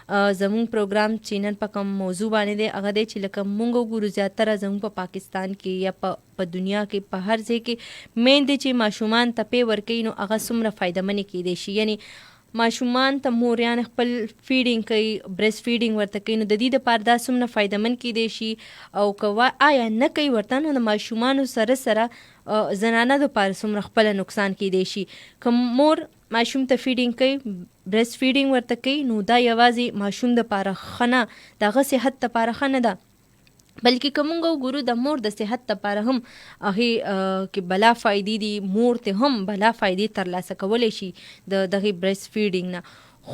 زمونږ پروګرام چې نن په کوم موضوع باندې دی هغه دی چې لکه مونږ وګورو زیاتره زمونږ په پاکستان کې یا په دنیا کې په هر ځای کې مین دی چې ماشومان ته پی ورکوي نو هغه څومره فایدهمنې کیدی شي. یعنی ماشومان ته موریان خپل فیډینګ کوي، برست فیډینګ ورته کوي، نو د دې دپاره دا څومره فایدهمند کیدی شي او که آیا نه کوي ورته نو د ماشومانو سره سره زنانه دپاره څومره خپله نقصان کیدی شي. که مور ماشوم ته فیډینګ کوي، برست فیډینګ ورته کوي، نو دا یوازې ماشوم دپاره ښه نه، د هغه صحت دپاره ښه نه ده، بلکې که مونږ وګورو د مور د صحت دپاره هم هغې کې بلا فایدې دي، مور ته هم بلا فایدې ترلاسه کولی شي د دغې برست فیډینګ نه.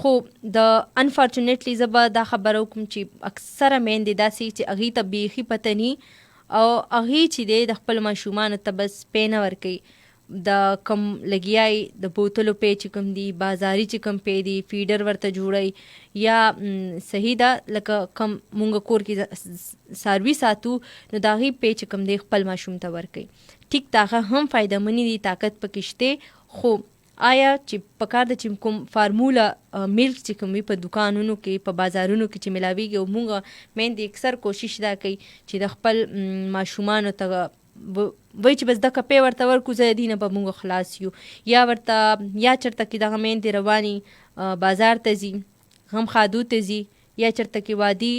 خو د انفارچونیټلی زه به دا خبره وکړم چې اکثره میندې داسې چې هغې ته بیخي پته ني او هغې چې دی د خپل ماشومانو ته بس پی نه ورکوي، د کم لګیای د بوتلو پی چې کوم دي، بازاري چې کوم پی دي، فیډر ورته جوړی یا صحیح ده لکه کم مونږ کور کې څاروي ساتو نو د هغې پی چې کوم دی خپل ماشوم ته ورکوي. ټیک د هغه هم فایدهمنې دي، طاقت پکې شته، خو آیا چې پکار ده چې کوم فارموله میلک چې کوم وي په دوکانونو کې په بازارونو کې چې ملاویږي او مونږ میندې اکثر کوشش دا کوي چې د خپل ماشومانو ته وای چې بس دغه پی ورته ورکو زه دې نه به مونږ خلاص یو، یا ورته یا چېرته کې دغه میندې رواني بازار ته ځي، غم خادو ته ځي، یا چېرته کې وادي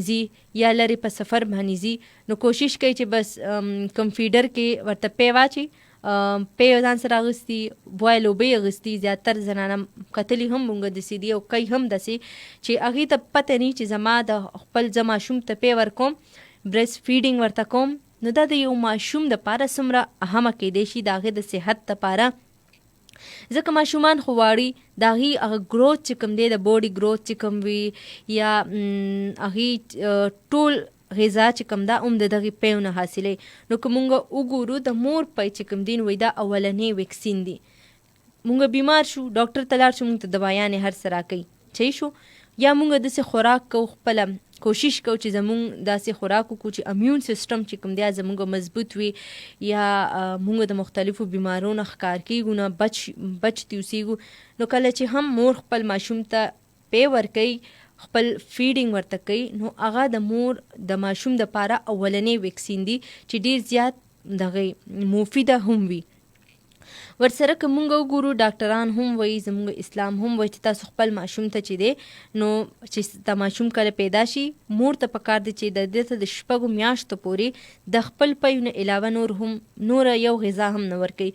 ځي، یا لرې په سفر باندې ځي، نو کوشش کوي چې بس کم فیډر کې ورته پی واچي، پی ځان سره اغوستي، بوایل اوبه اغوستي. زیاتر زنانه کتلي هم مونږ داسې دي او کوي هم داسې چې هغې ته پته ني چې زما د خپل زه ماشوم ته پی ورکوم، برست فیډینګ ورته کوم، نو دا د یو ماشوم دپاره څومره اهمه کیدی شي د هغې د صحت دپاره. ځکه ماشومان خو واړي د هغې هغه ګروث چې کوم دی د بوډي ګروث چې کوم وي یا هغې ټول غذا چې کوم ده هم د دغې پیو نه حاصلی. نو که مونږ وګورو د مور پی چې کوم دی نو دا اولنی ویکسین دی. مونږ بیمار شو ډاکټر ته لاړ شو، مونږ ته دوايانې هر څه راکوي، صحیح شو، یا مونږ داسې خوراک کوو، خپله کوشش کوو چې زمونږ داسې خوراک وکړو چې امیون سیسټم چې کوم دی زمونږ مضبوط وي، یا مونږ د مختلفو بیمارو نه ښکار کیږو نه بچ دي اوسیږو. نو کله چې هم مور خپل ماشوم ته پی ورکوي، خپل فیډینګ ورته کوي، نو هغه د مور د ماشوم دپاره اولنی ویکسین دی چې ډیر زیات دغې مفیده هم وي. ورسره که مونږ وګورو ډاکټران هم وایي، زموږ اسلام هم وایي چې تاسو خپل ماشوم ته چې دی نو چې د ماشوم کله پیدا شي مور ته پکار دی چې د دې ته د 6 میاشتو پورې د خپل پیو نه علاوه نور یو غذا هم نه ورکوي،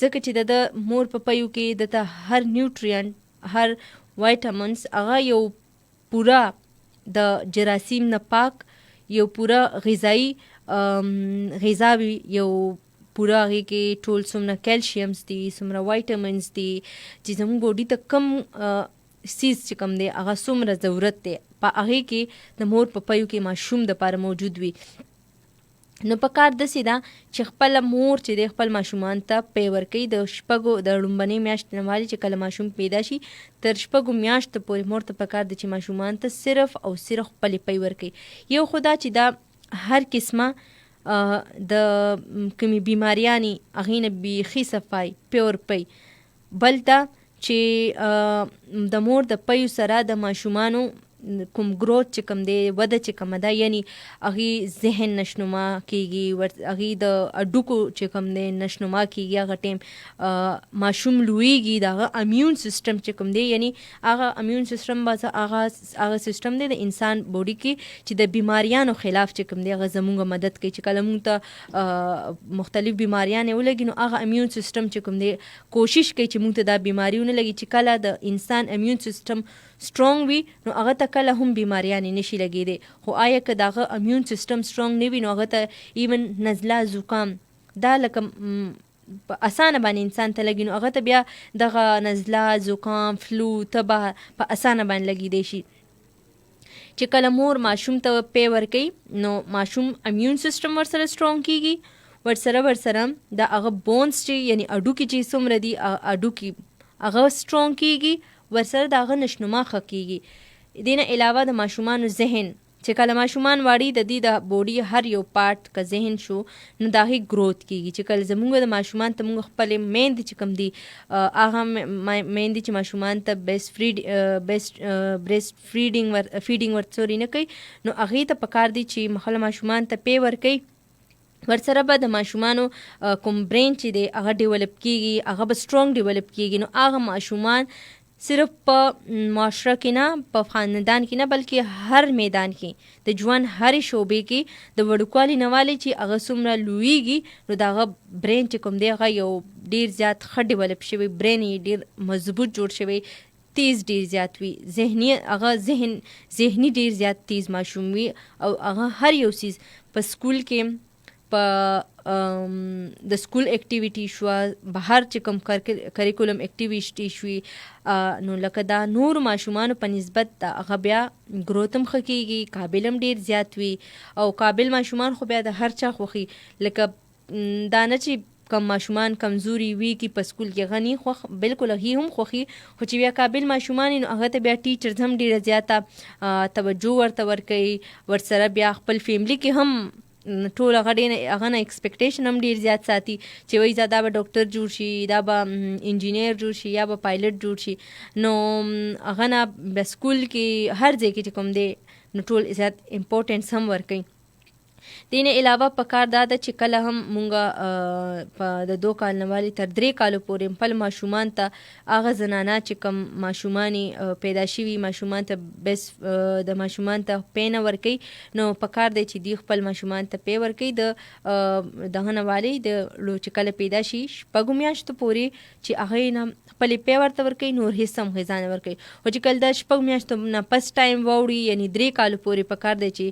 ځکه چې د مور په پیو کې دته هر نیوټرینټ هر وایټامنز هغه یو پورا د جراثیم نه پاک یو پورا غذایی غذا وي، یو پورا هغې کې ټول څومره کیلشیمز دي، څومره وایټامنز دي چې زموږ بوډي ته کم سیز چې کوم دی هغه څومره ضرورت دی په هغې کې د مور په پیو کې ماشوم دپاره موجود وي. نو پکار داسې ده چې خپله مور چې دی خپل ماشومان ته پی ورکوي د 6 د لومبنۍ میاشتې نه واري چې کله ماشوم پیدا شي تر 6 میاشتو پورې مور ته پکار ده چې ماشومان ته صرف او صرف خپلې پی ورکوي. یو خو دا چې دا هر قسمه د کومې بیماریانې هغې نه بیخي صفای پیور پی، بل دا چې د مور د پیو سره د ماشومانو کوم ګروث چې کوم دی وده چې کومه ده، یعنی هغې ذهن نشنما کیږي، هغې د اډوکو چې کوم دی نشنما کیږي، هغه ټیم ماشوم لویږي، د هغه امیون سیسټم چې کوم دی یعنی هغه امیون سیسټم هغه سیسټم دی د انسان بوډي کې چې د بیماریانو خلاف چې کوم دی هغه زمونږ مدد کوي. چې کله مونږ ته مختلف بیماریانې ولګي نو هغه امیون سیسټم چې کوم دی کوشش کوي چې مونږ ته دا بیماری ونه لګي، چې کله د انسان امیون سیسټم سترونګ وي نو هغه ته کله هم بیماریانې نشي لګېدی. خو آیا که د هغه امیون سیسټم سترونګ نه وي نو هغه ته ایون نزله زکام دا لکه په اسانه باندې انسان ته لګي، نو هغه ته بیا دغه نزله زکام فلو تبه په اسانه باندې لګېدی شي. چې کله مور ماشوم ته پی ورکوي نو ماشوم امیون سیسټم ورسره سترونګ کیږي، ورسره د هغه بونز چې یعنی اډوکي چې څومره دي اډوکي هغه سترونګ کیږي، ورسره د هغه نشنما ښه کیږي. دې نه علاوه د ماشومانو ذهن چې کله ماشومان واړي د دې د بوډي هر یو پارت که ذهن شو نو د هغې گروت کیږي. چې کله زمونږ د ماشومان ته مونږ خپلې میندې چې کوم دي هغه میندې چې ماشومان ته بریسټ فیډینګ ورته نه کوي نو هغې ته پکار دی چې مخله ماشومان ته پی ورکوي. ورسره به د ماشومانو کوم برین چې دی هغه ډیولپ کیږي، هغه به سټرونګ ډیولپ کیږي. نو هغه ماشومان صرف په معاشره کې نه، په خاندان کې نه، بلکې هر میدان کې د ژوند هرې شعبې کې د وړوکوالي نه والي چې هغه څومره لویږي نو د هغه برین چې کوم دی هغه یو ډیر زیات ښه ډیولپ شوی برین یې ډیر مضبوط جوړ شوی، تیز ډیر زیات وي، ذهني ډیر زیات تیز ماشوم وي او هغه هر یو څیز په سکول کې په د سکول اکټیویټي شوه، بهر چې کوم کریکولم اکټیویټي شوي نو لکه دا نور ماشومانو په نسبت د هغه بیا ګروت هم ښه کیږي، قابل هم ډیر زیات وي. او قابل ماشومان خو بیا د هر چا خوښي، لکه دا نه چې کم ماشومان کمزوري وي کی په سکول کې غني خوخ، بالکل هي هم خوخي، خو چې بیا قابل ماشومان نو هغه ته بیا ټیچرز هم ډیره زیاته توجه ورته ورکوي. ورسره بیا خپل فیملی کې هم ټول هغه نه ایکسپیکټیشن هم ډیر زیات ساتي چې وایي دا به ډاکټر جوړ شي، دا به انجینیر جوړ شي، یا به پایلټ جوړ شي. نو هغه نه به سکول کې هر ځای کې چې کوم دی نو ټول زیات امپورټنس هم ورکوي. دین علاوه پکار دا ده چې کله هم مونږه په د 2 کال نه والي تر 3 کالو پورې خپل ماشومان ته هغه زنانه چې کوم ماشومانې پیدا شوي ماشومان ته بس د ماشومان ته پی نه ورکوي نو پکار دی چې دوی خپل ماشومان ته پی ورکوي د دغه نه والي د چې کله پیدا شي 6 میاشتو پورې چې هغې نه خپلې پی ورته ورکوي، نور هېڅ هم غذا نه ورکوي. خو چې کله د 6 میاشتو نه پس ټایم واوړي یعنی 3 کالو پورې پکار دی چې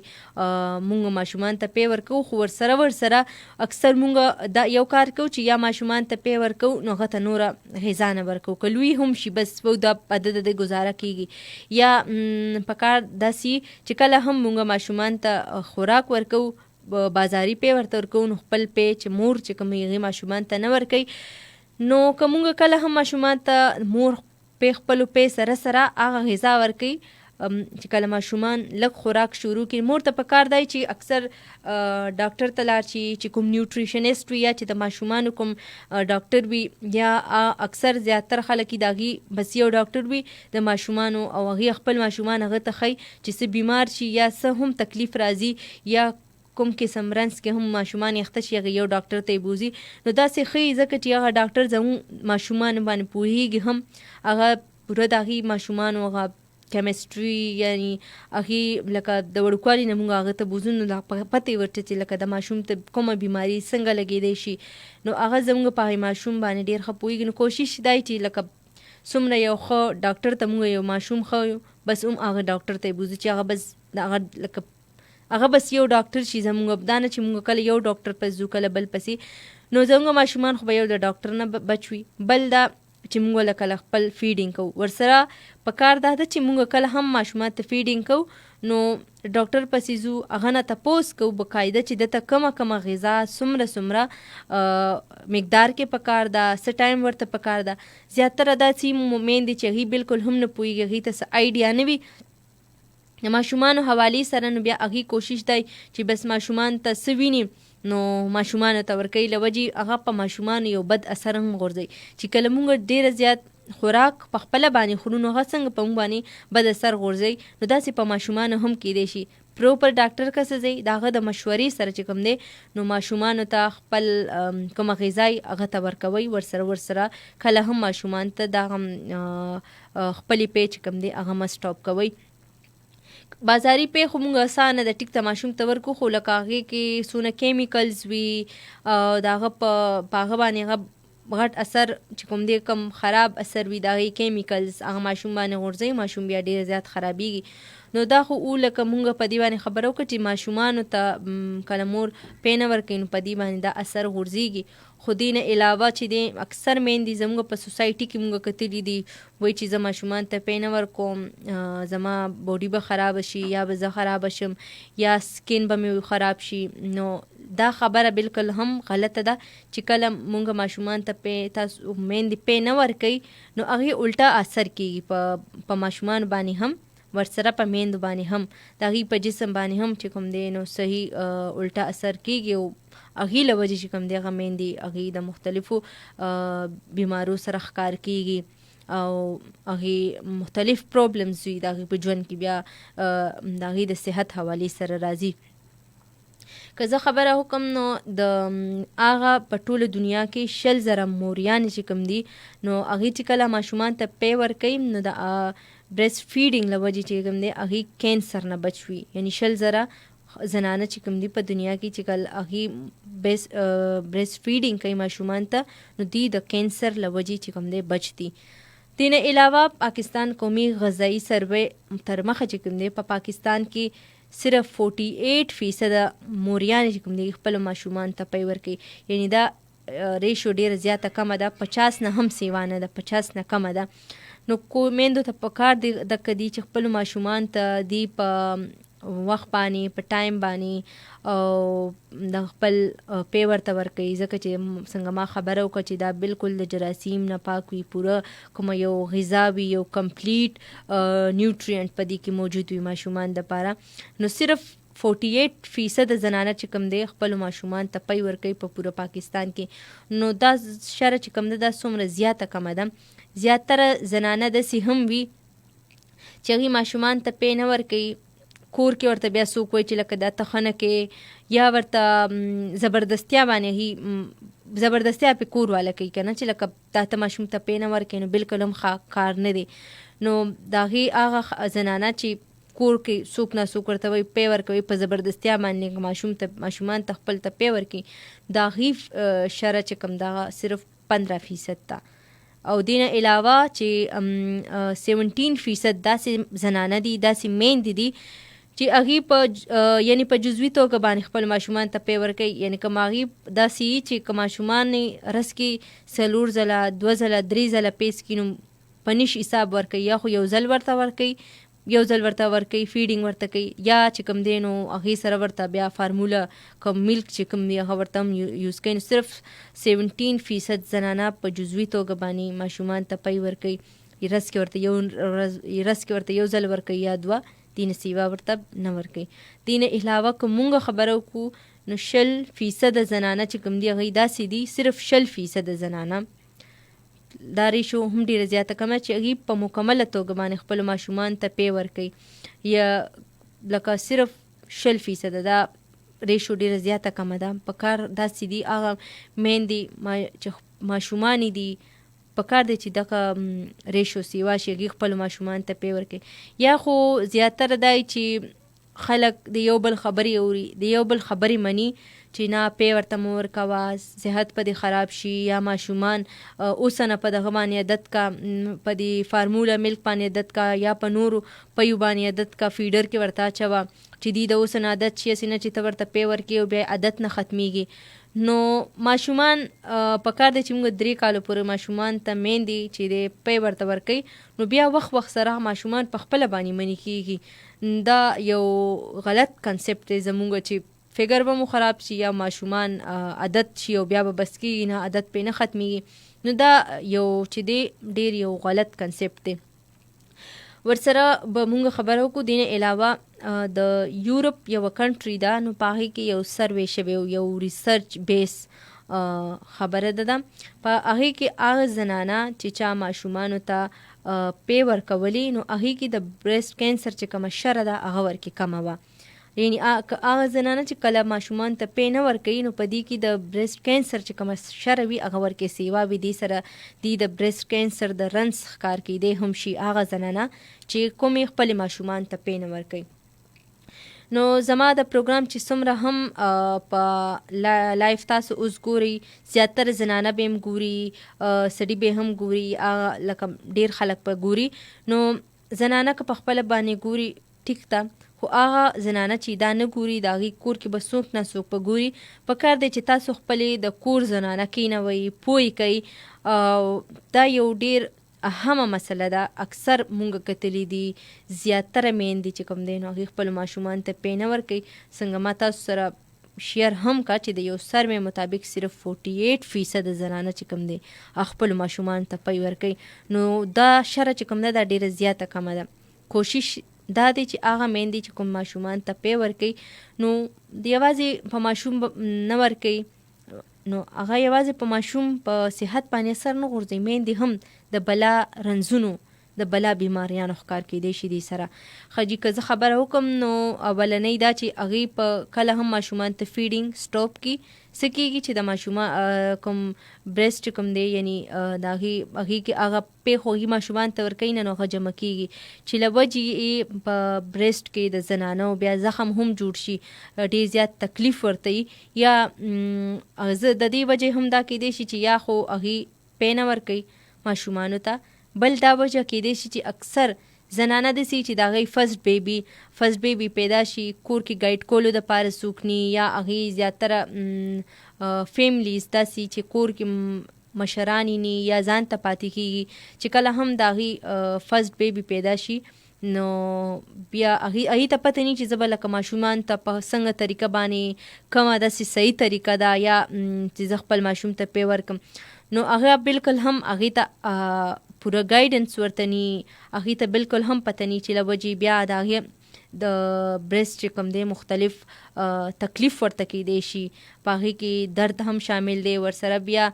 مونږ ماشومان ته پی ورکو. خو ورسره اکثر مونږ دا یو کار کوو چې یا ماشومان ته پی ورکو نو هغه ته نوره غذا نه ورکو، که لوی هم شي بس دا عدد د گزاره کیږي. یا پکار داسې چې کله هم مونږ ماشومان ته خوراک ورکو بازاري پی ورته ورکو نو خپل پی چې مور چې کوم هغې ماشومان ته نه ورکوي. نو که مونږ کله هم ماشومان ته مور پی خپلو پی سره هغه غذا ورکوي چې کله ماشومان لږ خوراک شروع کړي مور ته پکار دی چې اکثر ډاکټر ته لاړ شي، چې کوم نیوټریشنسټ وي یا چې د ماشومانو کوم ډاکټر وي، یا اکثر زیاتر خلک د هغې بس یو ډاکټر وي د ماشومانو او هغې خپل ماشومان هغه ته ښایي چې څه بیمار شي یا څه هم تکلیف راځي یا کوم قسم رنځ کې هم ماشومان یخته شي هغه یو ډاکټر ته یې بوځي. نو داسې ښایي ځکه چې هغه ډاکټر زموږ ماشومان باندې پوهېږي، هم هغه پوره د هغې ماشومانو هغه کیمسټري یعنی هغې لکه د وړوکوالي نه مونږ هغه ته بوځو نو پته یې ورته چې لکه د ماشوم ته کومه بیماري څنګه لګېدی شي نو هغه زموږ په هغې ماشوم باندې ډېر ښه پوهېږي. نو کوشش دا چې لکه څومره یو ښه ډاکټر ته مونږ یو ماشوم ښه بس هغه ډاکټر ته یې بوځو چې هغه بس د هغه لکه هغه بس یو ډاکټر شي زموږ، دا نه چې مونږ کله یو ډاکټر پس ځو کله بل پسې. نو زموږ ماشومان خو به یو د ډاکټر نه بچ وي. بل دا چې مونږ لکه خپل فیډینګ کوو ورسره پکار دا ده چې مونږ کله هم ماشومان ته فیډینګ کوو نو ډاکټر پسې ځو هغه نه تپوس کوو بقاعده چې دته کومه غذا څومره مقدار کې پکار ده، څه ټایم ورته پکار ده. زیاتره داسې میندې چې هغې بالکل هم نه پوهېږي، هغې ته څه آیډیا نه وي د ماشومانو حوالې سره، نو بیا هغې کوشش دی چې بس ماشومان ته څه ویني نو ماشومانو ته ورکوي، له وجې هغه په ماشومانو یو بد اثر هم غورځوي. چې کله مونږ ډېره زیات خوراک په خپله باندې خورو نو هغه څنګه په مونږ باندې بد اثر غورځوي. نو داسې په ماشومانو هم کیدی شي. پروپر ډاکټر کسه ځئ د هغه د مشورې سره چې کوم دی نو ماشومانو ته خپل کومه غذا هغه ته ورکوئ. ورسره کله هم ماشومان ته دا هم خپلې پی چې کوم دی هغه مه سټاپ کوئ. بازاري پی خو مونږ اسانه د ټیک ته ماشوم ته ورکو، خو لکه هغې کې څونه کیمیکلز وي د هغه په هغه باندې هغه غټ اثر چې کوم دی کم خراب اثر وي د هغې کیمیکلز هغه ماشوم باندې غورځوي، ماشوم بیا ډېر زیات خرابېږي. نو دا خو لکه مونږ په دې باندې خبره وکړه چې ماشومانو ته کله مور پی نه ورکوي نو په دې باندې دا اثر غورځېږي. خو دې نه علاوه چې دی اکثر میندې زموږ په سوسایټي کې مونږ کتلي دي وایي چې زه ماشومان ته پی نه ورکوم زما بوډي به خرابه شي یا به زه خرابه شم یا سکین به مې خراب شي. نو دا خبره بالکل هم غلطه ده چې کله مونږ ماشومان ته پی تاسو میندې پی نه ورکوي نو هغې الټا اثر کېږي په ماشومان باندې هم ورسره په میندو باندې هم د هغې په جسم باندې هم چې کوم دی نو صحیح الټا اثر کیږي او هغې له وجې چې کوم دی هغه میندې هغې د مختلفو بیمارو سره ښکار کیږي او هغې مختلف پروبلمز وي د هغې په ژوند کې بیا د هغې د صحت حوالې سره راځي. که زه خبره وکم نو د هغه په ټوله دنیا کې 100,000 موریانې چې کوم دي نو هغې چې کله ماشومان ته پی ورکوي نو د برست فیډینګ له وجې چې کوم دی هغې کینسر نه بچ وي. یعنې 100,000 زنانه چې کوم دي په دنیا کې چې کله هغې برست فیډینګ کوي ماشومان ته نو دوی د کینسر له وجې چې کوم دی بچ دي. دینه علاوه پاکستان قومي غذایی سروې تر مخه چې کوم دی په پاکستان کې صرف 48% موریانې چې کوم دی خپل ماشومان ته پی ورکوي. یعنی دا ریشو ډیره زیاته کمه ده، 50 نه هم سیوا نه ده، 50 نه کمه ده. نو میندو ته پکار دی دکه دی چې خپل ماشومان ته دی په وخت باندې په ټایم باندې او د خپل پی ورته ورکوي، ځکه چې څنګه ما خبره وکړه چې دا بالکل د جراثیم نه پاک وي، پوره کوم یو غذا وي، یو کمپلیټ نیوټرینټ په دې کې موجود وي ماشومان دپاره. نو صرف 48% زنانه چې کوم دی خپل ماشومان ته پی ورکوي په پوره پاکستان کې. نو دا شره چې کوم دی دا څومره زیاته کمه ده. زیاتره زنانه داسې هم وي چې هغې ماشومان ته پی نه ورکوي، کور کې ورته بیا څوک وایي چې لکه دا ته ښه نه کې، یا ورته زبردستیا باندې زبردستیا پې کور والا کوي که نه چې لکه دا ته ماشوم ته پی نه ورکوي نو بالکل هم کار نه دی. نو د هغې هغه زنانه چې کور کې څوک نه څوک ورته وایي پی ورکوي په زبردستیا باندې ماشومان ته خپل ته پی ورکوي، د هغې شره چې کوم دغه صرف 15% ده. او دینه علاوه چې 17% داسې زنانه دي، داسې میندې دي چې هغې په یعنی په جزوي توګه باندې خپل ماشومان ته پی ورکوي. یعنی که هغې داسې وي چې که ماشومان رس کې 4 ځله 2 ځله 3 ځله پیس کړي نو په نش حساب ورکوي، یا خو یو ځل ورته ورکوي فیډینګ ورته کوي، یا چې کوم دی نو هغې سره ورته بیا فارموله کوم ملک چې کوم دی هغه ورته هم یوز کوي. نو صرف 17% زنانه په جزوي توګه باندې ماشومان ته پی ورکوي، رس کې ورته یو ځل ورکوي یا 2، دینه سیوا ورته نه ورکوي. دینه علاوه که مونږ خبره وکړو نو 60% زنانه چې کوم دی هغې داسې دي، صرف 60% زنانه دا ریشو هم ډیره زیاته کمه چې هغې په مکمله توګه باندې خپل ماشومان ته پی ورکوي، یا لکه صرف 60% دا ریشو ډیره زیاته کمه ده. په کار داسې دي هغه میندې چې ماشومانې دي په کار دی چې دغه ریشو سیوا شي هغې خپل ماشومان ته پی ورکوي. یا خو زیاتره دا چې خلک د یو بل خبرې اوري، د یو بل خبرې مني چې نه پی ورته مه ورکوه، صحت په دې خراب شي، یا ماشومان اوسنه په دغه باندې عادت کا، په دې فارموله ملک باندې عادت کا، یا په نورو پیو باندې عادت کا، فیډر کې ورته اچوه چې دی د اوسنه عادت شي، هسې نه چې ته ورته پی ورکوي او بیا عادت نه ختمیږي. نو ماشومان په کار دی چې موږ 3 کالو پورې ماشومان ته میندې چې د پی ورته ورکوي نو بیا وخت سره ماشومان په خپله باندې منې کېږي. دا یو غلط کنسپټ دی زموږ چې فکر به مو خراب شي یا ماشومان عادت شي او بیا به بس کېږي نه، عادت پې نه ختمیږي. نو دا یو چې دی ډېر یو غلط کنسپټ دی. ورسره به مونږ خبره وکړو. دینه علاوه د یورپ یو کنټري ده، نو په هغې کې یو سروې شوی، یو ریسرچ بیس خبره ده. په هغې کې هغه زنانه چې چا ماشومانو ته پی ورکولي نو هغې کې د برست کینسر چې کومه شره ده هغه ورکې کمه وه. یعنی هغه زنانه چې کله ماشومان ته پی نه ورکوي نو په دې کې د برست کینسر چې کومه شره وي هغه ورکې سیوا وي. دې سره دې د برست کینسر د رنځ ښکار کیدی هم شي هغه زنانه چې کومې خپلې ماشومان ته پی نه ورکوي. نو زما د پروګرام چې څومره هم په لایف تاسو اوس ګورئ، زیاتره زنانه به هم ګوري، سړي به هم ګوري، لکه ډېر خلک به ګوري. نو زنانه که په خپله باندې ګوري ټیک ده، خو هغه زنانه چې دا نه ګوري د هغې کور کې به څوک نه څوک به ګوري. په کار دی چې تاسو خپلې د کور زنانه کینوئ، پوه کوئ. دا یو ډېر اهمه مسله ده. اکثر مونږ کتلی دي زیاتره میندې چې کوم دی نو هغې خپلو ماشومان ته پی نه ورکوي. څنګه ما تاسو سره شیر هم کا چې د یو سروې مطابق صرف 48% زنانه چې کوم دی خپلو ماشومان ته پی ورکوي. نو دا شره چې کوم ده دا ډېره زیاته کمه ده. کوشش دا دی چې هغه میندې چې کوم ماشومان ته پی ورکوي نو یوازې په ماشوم نه ورکوي نو هغه یوازې په ماشوم په صحت باندې اثر نه غورځوي، میندې هم د بلا رنځونو د بلا بیماریانو ښکار کېدی شي دې سره. خجي که زه خبره وکم نو اولنۍ دا چې هغې په کله هم ماشومان ته فیډینګ سټاپ کی څه کېږي چې د ماشومان کوم برسټ کوم دی یعنی د هغې کې هغه پیښ هغې ماشومان ته ورکوي نه نو هغه جمع کېږي چې له وجې یې په برسټ کې د زنانو بیا زخم هم جوړ شي، ډېر زیات تکلیف ورته یا زه د دې وجې هم دا کېدی شي چې یا خو هغې پی نه ورکوي ماشومانو ته، بل دا وجه کېدی شي چې اکثر زنانه داسې چې د هغې فرست بیبي پیدا شي کور کې ګایډ کولو دپاره څوک ني یا هغې زیاتره فیملیز داسې چې کور کې مشران ني یا ځان ته پاتې کېږي چې کله هم د هغې فرست بیبي پیدا شي نو بیا هغې ته پته ني چې زه به لکه ماشومان ته په څنګه طریقه باندې کومه داسې صحیح طریقه ده یا چې زه خپل ماشوم ته پی ورکم نو هغه بالکل هم هغې ته پوره ګایډنس ورته ني، هغې ته بالکل هم پته ني چې له وجې بیا د هغې د برسټ چې کوم دی مختلف تکلیف ورته کېدی شي، په هغې کې درد هم شامل دی، ورسره بیا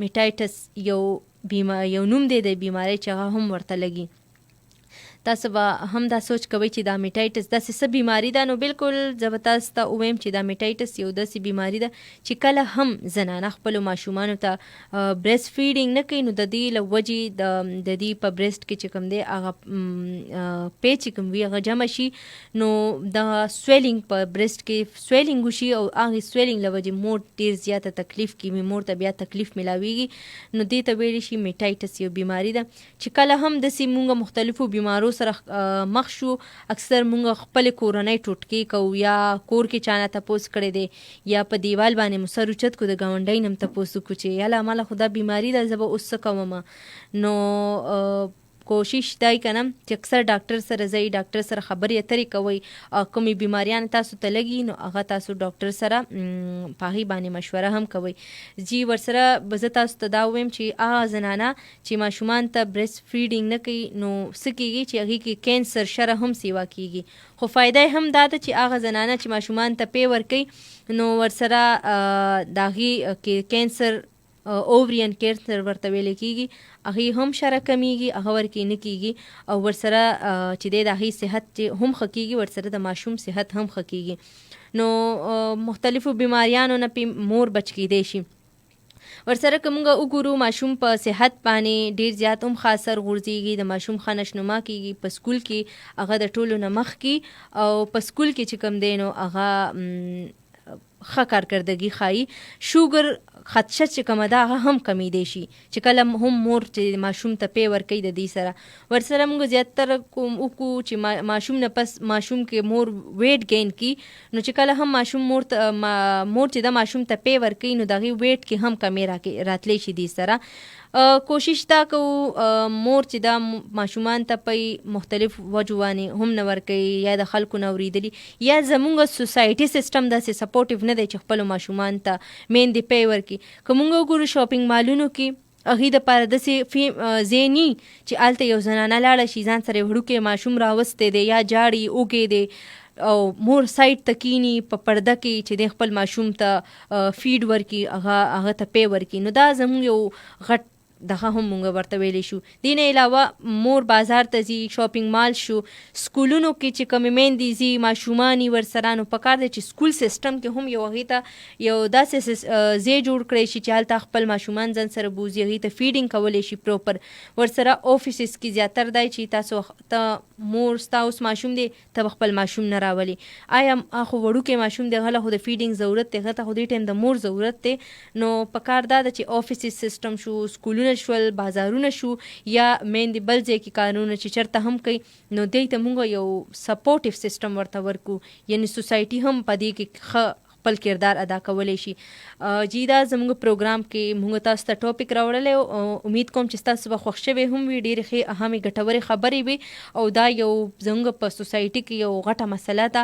میټایټس یو نوم دی د بیمارۍ چې هغه هم ورته لګي. تاسو به هم دا سوچ کوئ چې دا میټایټس داسې څه بیماري ده، نو بالکل زه به تاسو ته ووایم چې دا میټایټس یو داسې بیماري ده چې کله هم زنانه خپلو ماشومانو ته برسټ فیډینګ نه کوي نو د دې له وجې د دې په برسټ کې چې کوم دی هغه پی چې کوم وي هغه جمع شي نو دغه سویلینګ په برسټ کې سویلینګ وشي او هغې سویلینګ له وجې مور ډېر زیاته تکلیف کېږي، مور ته بیا تکلیف میلاویږي نو دې ته ویلی شي میټایټس یو بیماري ده چې کله هم داسې مونږ مختلفو بیمارو سره مخ شو، اکثر مونږ خپل کورنۍ ټوټکې کوو یا کور کې چانه تپوس کړی دی یا په دیوال باندې مو سر اوچت کو د ګاونډۍ نه م تپوس وکړو چې یاله ماله خو دا بیماري ده زه به اوس څه کومه. نو کوشش دای کنه چې اکثر ډاکټر سره ځئ، ډاکټر سره خبرې اترې کوئ او کومې بیماریان تاسو ته لګي نو هغه تاسو ډاکټر سره په هغې باندې مشوره هم کوئ. جی ورسره به زه تاسو ته دا ووایم چې هغه زنانه چې ماشومان ته برسټ فیډینګ نه کوي نو څه کېږي چې هغې کې کینسر شره هم سیوا کېږي، خو فایده هم دا ده چې هغه زنانه چې ماشومان ته پی ورکوي نو ورسره د هغې کې کینسر اوورین کینسر ورته ویلی کېږي هغې هم شره کمیږي، هغه ورکې نه کېږي او ورسره چې دی د هغې صحت چې هم ښه کېږي ورسره د ماشوم صحت هم ښه کېږي نو مختلفو بیماریانو نه پې مور بچ کېدی شي. ورسره که مونږ وګورو ماشوم په صحت باندې ډېر زیات هم ښه اثر غورځېږي، د ماشوم ښه نشنما کېږي په سکول کې هغه د ټولو نه مخکې او په سکول کې چې کوم دی نو هغه ښه کارکردګي ښایي. شوګر خدشه چې کومه ده هغه هم کمیدی شي چې کله هم مور چې ماشوم ته پی ورکوي د دې سره ورسره موږ زیاتره کوم وکړو چې ماشوم نه پس ماشوم کې مور ویټ گین کی نو چې کله هم ماشوم مور چې د ماشوم ته پی ورکوي نو د هغې ویټ کې هم کمی راتلی شي دې سره. کوشش دا کوو مور چې دا ماشومان ته په مختلف وجو باندې هم نه ورکوي یا د خلکو نه اورېدلي یا زمونږ سوسایټي سیسټم داسې سپورټیو نه دی چې خپلو ماشومان ته میندې پی ورکړي. که مونږ وګورو شاپینګ مالونو کې هغې دپاره داسې ځای ني چې هلته یو زنانه لاړه شي ځان سره یو وړوکی ماشوم راوستی دی یا جاړي اوږې دی او مور سایډ ته کینی په پرده کې چې د خپل ماشوم ته فیډ ورکړي هغه ته پی ورکړي نو دا زموږ یو غټ دغه هم مونږ ورته ویلی شو. دې نه علاوه مور بازار ته ځي، شاپینګ مال شو، سکولونو کې چې کومې میندې ځي ماشومان یې ورسره نو پکار دی چې سکول سیسټم کې هم یو هغې ته یو داسې ځای جوړ کړی شي چې هلته خپل ماشومان ځان سره بوځي، هغې ته فیډینګ کولی شي پروپر. ورسره آفیسز کې زیاتر دی چې تاسو ته مور ستا اوس ماشوم دی ته خپل ماشوم نه راولي، آیا خو وړوکی ماشوم دی هغه خو د فیډینګ ضرورت دی، هغه ته خو دې ټایم د مور ضرورت دی. نو پکار دا ده چې آفیسز سیسټم شو، سکولونه شول، بازارونه شو یا میندې بل ځای کې کارونه چې چېرته هم کوي نو دې ته مونږ یو سپورټیو سیسټم ورته ورکو، یعنی سوسایټي هم په دې کې ښه خپل کردار ادا کولی شي. جی دا زموږ پروګرام کې مونږ تاسو ته ټاپک راوړلی او امید کوم چې ستاسو به خوښ شوی هم وي، ډېرې ښې اهمې ګټورې خبرې وي او دا یو زموږ په سوسایټي کې یو غټه مسله ده